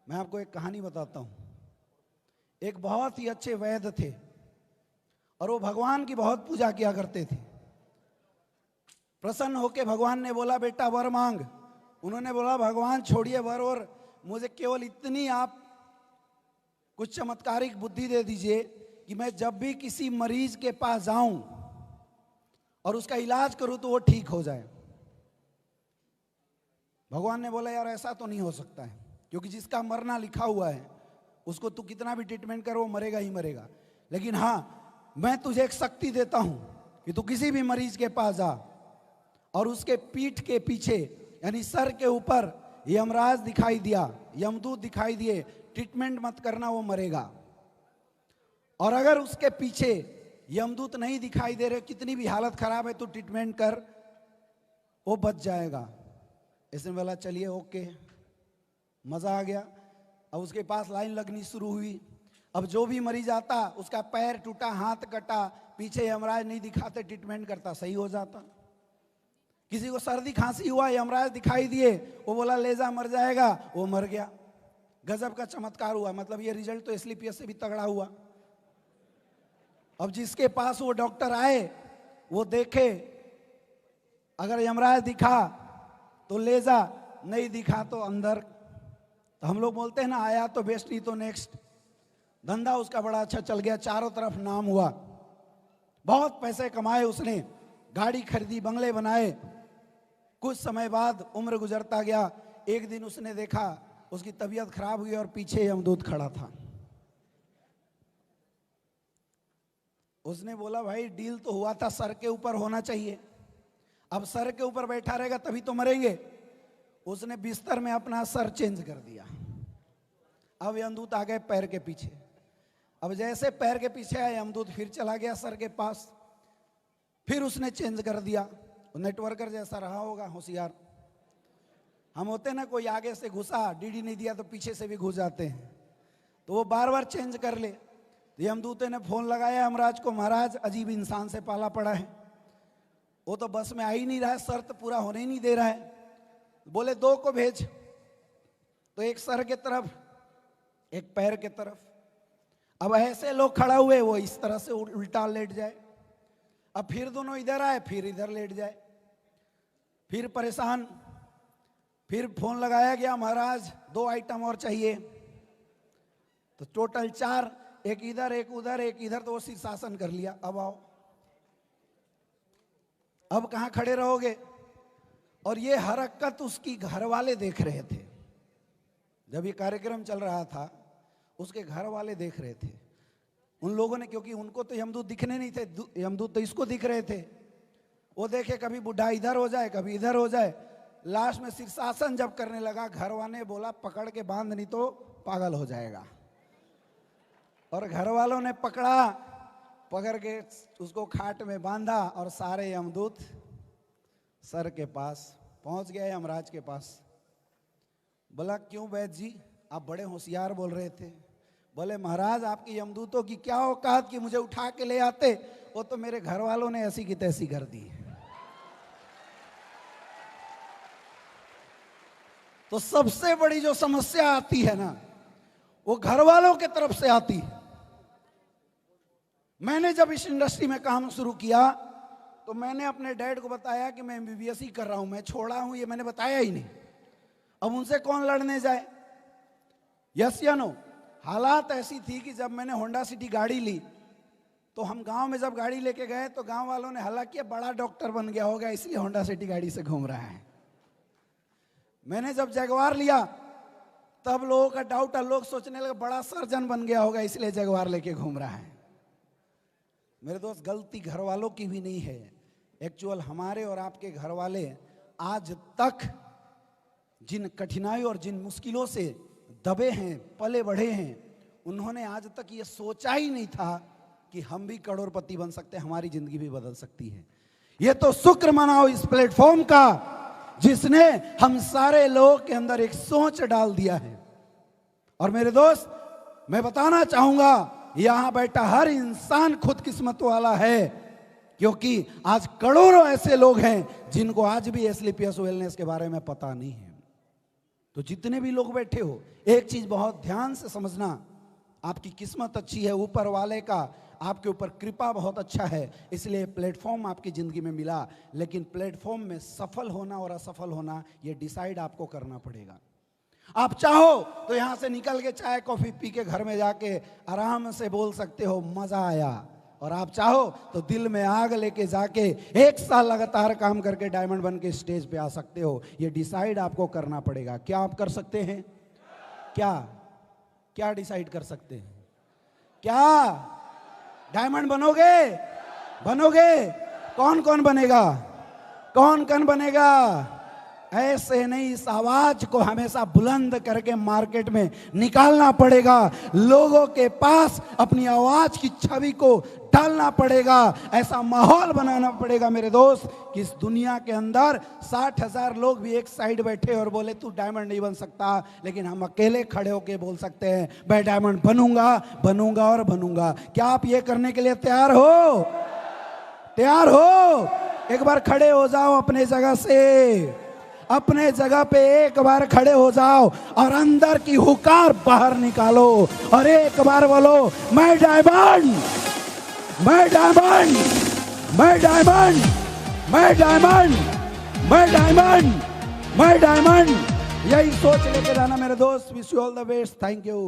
मैं आपको एक कहानी बताता हूं। एक बहुत ही अच्छे वैद्य थे और वो भगवान की बहुत पूजा किया करते थे। प्रसन्न होके भगवान ने बोला, बेटा वर मांग। उन्होंने बोला, भगवान छोड़िए वर, और मुझे केवल इतनी आप कुछ चमत्कारिक बुद्धि दे दीजिए कि मैं जब भी किसी मरीज के पास जाऊं और उसका इलाज करूं तो वो ठीक हो जाए। भगवान ने बोला, यार ऐसा तो नहीं हो सकता है, क्योंकि जिसका मरना लिखा हुआ है उसको तू कितना भी ट्रीटमेंट करो वो मरेगा ही मरेगा। लेकिन हाँ, मैं तुझे एक शक्ति देता हूं कि तू किसी भी मरीज के पास जा और उसके पीठ के पीछे यानी सर के ऊपर यमराज दिखाई दिया, यमदूत दिखाई दिए, ट्रीटमेंट मत करना, वो मरेगा। और अगर उसके पीछे यमदूत नहीं दिखाई दे रहे, कितनी भी हालत खराब है, तो ट्रीटमेंट कर, वो बच जाएगा। इसने बोला, चलिए ओके, मजा आ गया। अब उसके पास लाइन लगनी शुरू हुई। अब जो भी मरीज आता, उसका पैर टूटा, हाथ कटा, पीछे यमराज नहीं दिखाते, ट्रीटमेंट करता, सही हो जाता। किसी को सर्दी खांसी हुआ, यमराज दिखाई दिए, वो बोला ले जा, मर जाएगा, वो मर गया। गजब का चमत्कार हुआ। मतलब ये रिजल्ट तो एसलीपीएस से भी तगड़ा हुआ। अब जिसके पास वो डॉक्टर आए, वो देखे, अगर यमराज दिखा तो ले जा, नहीं दिखा तो अंदर। तो हम लोग बोलते हैं ना, आया तो बेस्ट, नहीं तो नेक्स्ट। धंधा उसका बड़ा अच्छा चल गया, चारों तरफ नाम हुआ, बहुत पैसे कमाए उसने, गाड़ी खरीदी, बंगले बनाए। कुछ समय बाद उम्र गुजरता गया। एक दिन उसने देखा उसकी तबीयत खराब हुई और पीछे यमदूत खड़ा था। उसने बोला, भाई डील तो हुआ था सर के ऊपर होना चाहिए, अब सर के ऊपर बैठा रहेगा तभी तो मरेंगे। उसने बिस्तर में अपना सर चेंज कर दिया। अब यमदूत आ गए पैर के पीछे। अब जैसे पैर के पीछे आया, यमदूत फिर चला गया सर के पास, फिर उसने चेंज कर दिया। नेटवर्कर जैसा रहा होगा, होशियार। हम होते ना, कोई आगे से घुसा, डीडी नहीं दिया तो पीछे से भी घुस जाते हैं, तो वो बार बार चेंज कर ले। तो यमदूत ने फोन लगाया यमराज को, महाराज अजीब इंसान से पाला पड़ा है, वो तो बस में आ ही नहीं रहा है, शर्त पूरा होने ही नहीं दे रहा है। बोले दो को भेज। तो एक सर के तरफ, एक पैर के तरफ। अब ऐसे लोग खड़ा हुए, वो इस तरह से उल्टा लेट जाए। अब फिर दोनों इधर आए, फिर इधर लेट जाए, फिर परेशान। फिर फोन लगाया गया, महाराज दो आइटम और चाहिए। तो टोटल 4, एक इधर एक उधर एक इधर, तो वो शीर्षासन कर लिया। अब आओ, अब कहां खड़े रहोगे। और ये हरकत उसकी घर वाले देख रहे थे। जब ये कार्यक्रम चल रहा था, उसके घर वाले देख रहे थे। उन लोगों ने, क्योंकि उनको तो यमदूत दिखने नहीं थे, यमदूत तो इसको दिख रहे थे। वो देखे कभी बुढ़ा इधर हो जाए, कभी इधर हो जाए। लास्ट में शीर्षासन जब करने लगा, घर वाले बोला पकड़ के बांध, नहीं तो पागल हो जाएगा। और घर वालों ने पकड़ के उसको खाट में बांधा और सारे यमदूत सर के पास पहुंच गए, यमराज के पास। बोला, क्यों वैद्य जी, आप बड़े होशियार बोल रहे थे। बोले, महाराज आपके यमदूतों की क्या औकात कि मुझे उठा के ले आते, वो तो मेरे घर वालों ने ऐसी की तैसी कर दी। तो सबसे बड़ी जो समस्या आती है ना, वो घर वालों के तरफ से आती है। मैंने जब इस इंडस्ट्री में काम शुरू किया, तो मैंने अपने डैड को बताया कि मैं एमबीबीएस ही कर रहा हूं, मैं छोड़ा हूं, ये मैंने बताया ही नहीं। अब उनसे कौन लड़ने जाए, यस या नो। हालात ऐसी थी कि जब मैंने होंडा सिटी गाड़ी ली, तो हम गांव में जब गाड़ी लेके गए तो गांव वालों ने हल्ला किया, बड़ा डॉक्टर बन गया होगा इसलिए होंडा सिटी गाड़ी से घूम रहा है। मैंने जब जगवार लिया, तब लोगों का डाउट, लोग सोचने लगे बड़ा सर्जन बन गया होगा इसलिए जगवार लेके घूम रहा है। मेरे दोस्त, गलती घर वालों की भी नहीं है। एक्चुअल हमारे और आपके घर वाले आज तक जिन कठिनाइयों और जिन मुश्किलों से दबे हैं, पले बढ़े हैं, उन्होंने आज तक ये सोचा ही नहीं था कि हम भी करोड़पति बन सकते हैं, हमारी जिंदगी भी बदल सकती है। ये तो शुक्र मनाओ इस प्लेटफॉर्म का, जिसने हम सारे लोगों के अंदर एक सोच डाल दिया है। और मेरे दोस्त, मैं बताना चाहूंगा, यहां बैठा हर इंसान खुदकिस्मत वाला है, क्योंकि आज करोड़ों ऐसे लोग हैं जिनको आज भी एसलीपीएस वेलनेस के बारे में पता नहीं है। तो जितने भी लोग बैठे हो, एक चीज बहुत ध्यान से समझना, आपकी किस्मत अच्छी है, ऊपर वाले का आपके ऊपर कृपा बहुत अच्छा है, इसलिए प्लेटफॉर्म आपकी जिंदगी में मिला। लेकिन प्लेटफॉर्म में सफल होना और असफल होना ये डिसाइड आपको करना पड़ेगा। आप चाहो तो यहां से निकल के चाय कॉफी पी के घर में जाके आराम से बोल सकते हो मजा आया, और आप चाहो तो दिल में आग लेके जाके 1 साल लगातार काम करके डायमंड बन के स्टेज पे आ सकते हो। ये डिसाइड आपको करना पड़ेगा। क्या आप कर सकते हैं? क्या क्या डिसाइड कर सकते हैं? क्या डायमंड बनोगे? बनोगे? कौन कौन बनेगा? कौन कौन बनेगा? ऐसे नहीं, इस आवाज को हमेशा बुलंद करके मार्केट में निकालना पड़ेगा। लोगों के पास अपनी आवाज की छवि को डालना पड़ेगा। ऐसा माहौल बनाना पड़ेगा मेरे दोस्त कि इस दुनिया के अंदर 60,000 लोग भी एक साइड बैठे और बोले तू डायमंड नहीं बन सकता, लेकिन हम अकेले खड़े होके बोल सकते हैं मैं डायमंड बनूंगा, बनूंगा और बनूंगा। क्या आप ये करने के लिए तैयार हो? तैयार हो? एक बार खड़े हो जाओ अपने जगह से, अपने जगह पे एक बार खड़े हो जाओ और अंदर की हुकार बाहर निकालो और एक बार बोलो मैं डायमंड, मैं डायमंड, मैं डायमंड, मैं डायमंड, मैं डायमंड, मैं डायमंड। यही सोच लेके जाना मेरे दोस्त। Wish you all the best. Thank you.